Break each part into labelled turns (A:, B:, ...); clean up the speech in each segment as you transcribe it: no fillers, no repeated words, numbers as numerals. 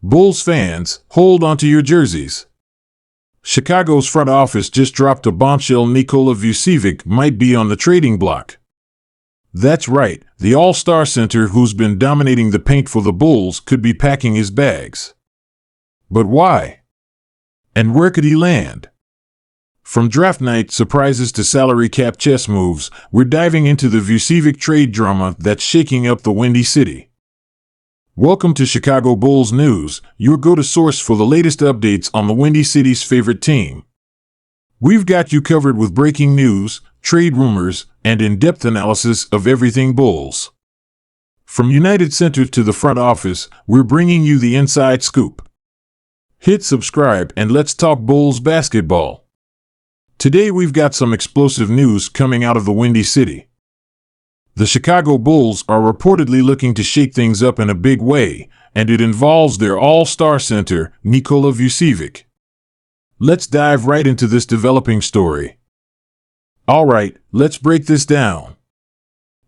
A: Bulls fans, hold onto your jerseys. Chicago's front office just dropped a bombshell. Nikola Vucevic might be on the trading block. That's right, the all-star center who's been dominating the paint for the Bulls could be packing his bags. But why? And where could he land? From draft night surprises to salary cap chess moves, we're diving into the Vucevic trade drama that's shaking up the Windy City. Welcome to Chicago Bulls News, your go-to source for the latest updates on the Windy City's favorite team. We've got you covered with breaking news, trade rumors, and in-depth analysis of everything Bulls. From United Center to the front office, we're bringing you the inside scoop. Hit subscribe and let's talk Bulls basketball. Today we've got some explosive news coming out of the Windy City. The Chicago Bulls are reportedly looking to shake things up in a big way, and it involves their all-star center, Nikola Vucevic. Let's dive right into this developing story. All right, let's break this down.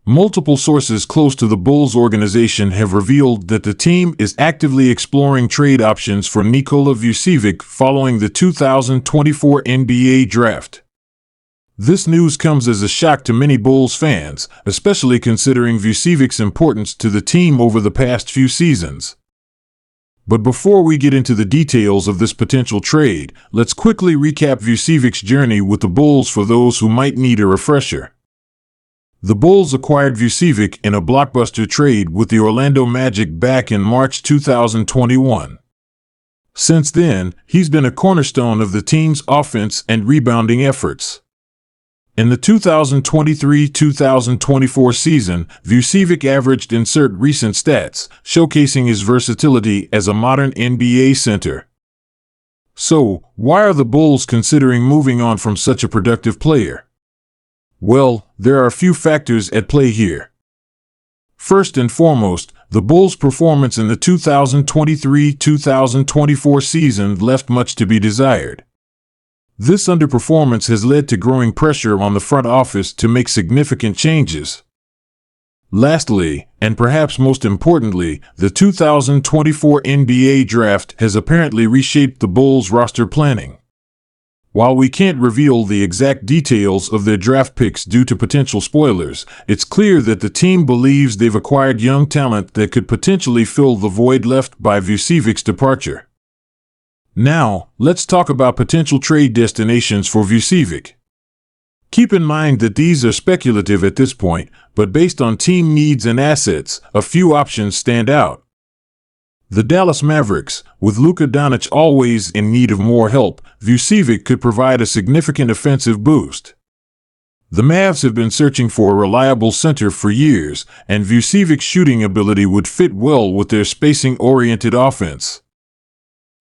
A: Multiple sources close to the Bulls organization have revealed that the team is actively exploring trade options for Nikola Vucevic following the 2024 NBA Draft. This news comes as a shock to many Bulls fans, especially considering Vucevic's importance to the team over the past few seasons. But before we get into the details of this potential trade, let's quickly recap Vucevic's journey with the Bulls for those who might need a refresher. The Bulls acquired Vucevic in a blockbuster trade with the Orlando Magic back in March 2021. Since then, he's been a cornerstone of the team's offense and rebounding efforts. In the 2023-2024 season, Vucevic averaged insert recent stats, showcasing his versatility as a modern NBA center. So, why are the Bulls considering moving on from such a productive player? Well, there are a few factors at play here. First and foremost, the Bulls' performance in the 2023-2024 season left much to be desired. This underperformance has led to growing pressure on the front office to make significant changes. Lastly, and perhaps most importantly, the 2024 NBA Draft has apparently reshaped the Bulls' roster planning. While we can't reveal the exact details of their draft picks due to potential spoilers, it's clear that the team believes they've acquired young talent that could potentially fill the void left by Vucevic's departure. Now, let's talk about potential trade destinations for Vucevic. Keep in mind that these are speculative at this point, but based on team needs and assets, a few options stand out. The Dallas Mavericks, with Luka Doncic always in need of more help, Vucevic could provide a significant offensive boost. The Mavs have been searching for a reliable center for years, and Vucevic's shooting ability would fit well with their spacing-oriented offense.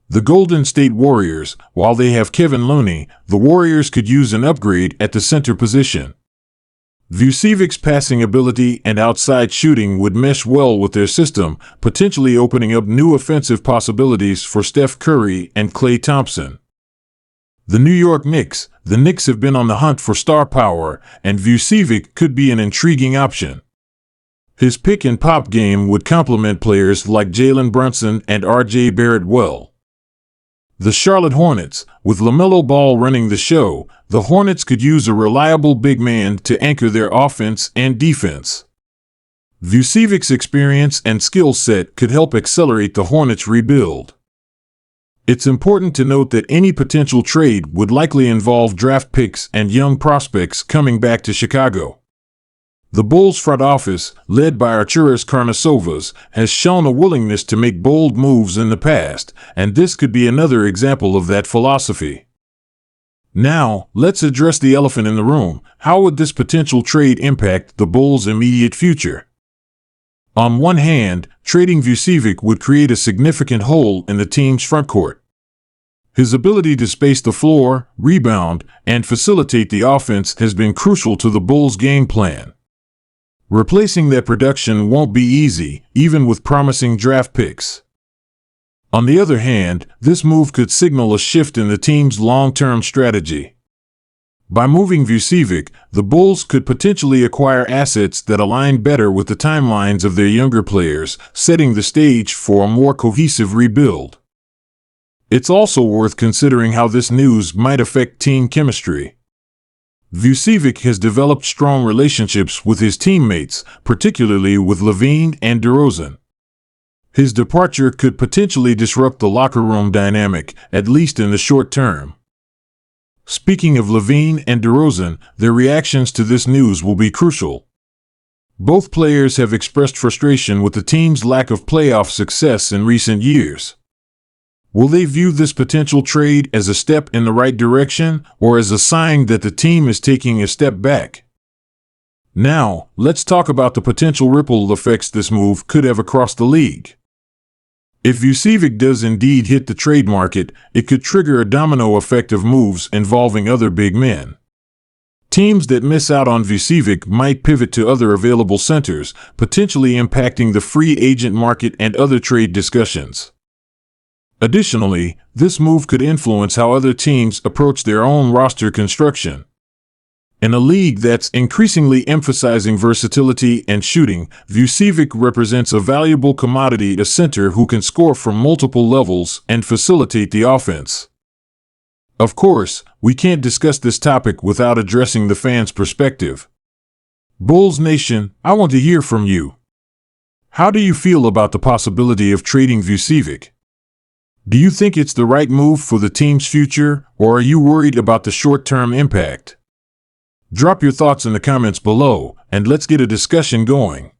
A: The Golden State Warriors, while they have Kevin Looney, the Warriors could use an upgrade at the center position. Vucevic's passing ability and outside shooting would mesh well with their system, potentially opening up new offensive possibilities for Steph Curry and Klay Thompson. The New York Knicks have been on the hunt for star power, and Vucevic could be an intriguing option. His pick-and-pop game would complement players like Jalen Brunson and R.J. Barrett well. The Charlotte Hornets, with LaMelo Ball running the show, the Hornets could use a reliable big man to anchor their offense and defense. Vucevic's experience and skill set could help accelerate the Hornets' rebuild. It's important to note that any potential trade would likely involve draft picks and young prospects coming back to Chicago. The Bulls front office, led by Arturas Karnisovas, has shown a willingness to make bold moves in the past, and this could be another example of that philosophy. Now, let's address the elephant in the room. How would this potential trade impact the Bulls' immediate future? On one hand, trading Vucevic would create a significant hole in the team's frontcourt. His ability to space the floor, rebound, and facilitate the offense has been crucial to the Bulls' game plan. Replacing that production won't be easy, even with promising draft picks. On the other hand, this move could signal a shift in the team's long-term strategy. By moving Vucevic, the Bulls could potentially acquire assets that align better with the timelines of their younger players, setting the stage for a more cohesive rebuild. It's also worth considering how this news might affect team chemistry. Vucevic has developed strong relationships with his teammates, particularly with LaVine and DeRozan. His departure could potentially disrupt the locker room dynamic, at least in the short term. Speaking of LaVine and DeRozan, their reactions to this news will be crucial. Both players have expressed frustration with the team's lack of playoff success in recent years. Will they view this potential trade as a step in the right direction or as a sign that the team is taking a step back? Now, let's talk about the potential ripple effects this move could have across the league. If Vucevic does indeed hit the trade market, it could trigger a domino effect of moves involving other big men. Teams that miss out on Vucevic might pivot to other available centers, potentially impacting the free agent market and other trade discussions. Additionally, this move could influence how other teams approach their own roster construction. In a league that's increasingly emphasizing versatility and shooting, Vucevic represents a valuable commodity, a center who can score from multiple levels and facilitate the offense. Of course, we can't discuss this topic without addressing the fans' perspective. Bulls Nation, I want to hear from you. How do you feel about the possibility of trading Vucevic? Do you think it's the right move for the team's future, or are you worried about the short-term impact? Drop your thoughts in the comments below, and let's get a discussion going.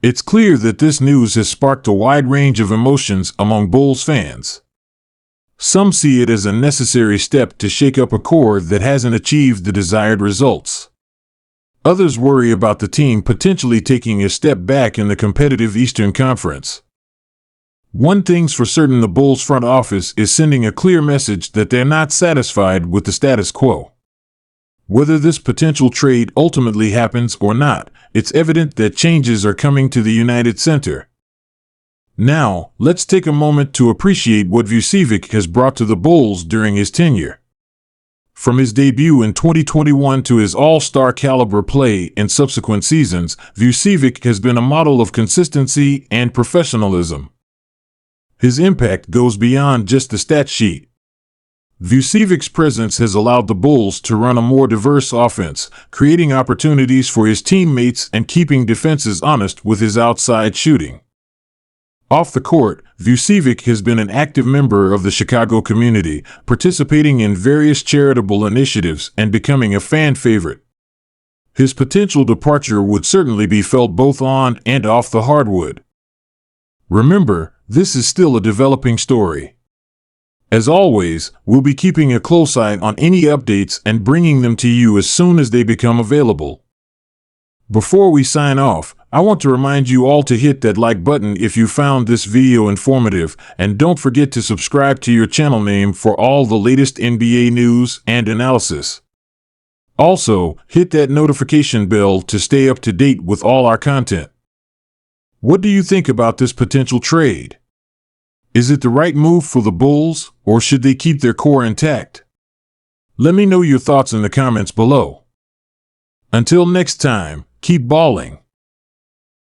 A: It's clear that this news has sparked a wide range of emotions among Bulls fans. Some see it as a necessary step to shake up a core that hasn't achieved the desired results. Others worry about the team potentially taking a step back in the competitive Eastern Conference. One thing's for certain, the Bulls front office is sending a clear message that they're not satisfied with the status quo. Whether this potential trade ultimately happens or not, it's evident that changes are coming to the United Center. Now, let's take a moment to appreciate what Vucevic has brought to the Bulls during his tenure. From his debut in 2021 to his all-star caliber play in subsequent seasons, Vucevic has been a model of consistency and professionalism. His impact goes beyond just the stat sheet. Vucevic's presence has allowed the Bulls to run a more diverse offense, creating opportunities for his teammates and keeping defenses honest with his outside shooting. Off the court, Vucevic has been an active member of the Chicago community, participating in various charitable initiatives and becoming a fan favorite. His potential departure would certainly be felt both on and off the hardwood. Remember, this is still a developing story. As always, we'll be keeping a close eye on any updates and bringing them to you as soon as they become available. Before we sign off, I want to remind you all to hit that like button if you found this video informative, and don't forget to subscribe to your channel name for all the latest NBA news and analysis. Also, hit that notification bell to stay up to date with all our content. What do you think about this potential trade? Is it the right move for the Bulls, or should they keep their core intact? Let me know your thoughts in the comments below. Until next time, keep balling.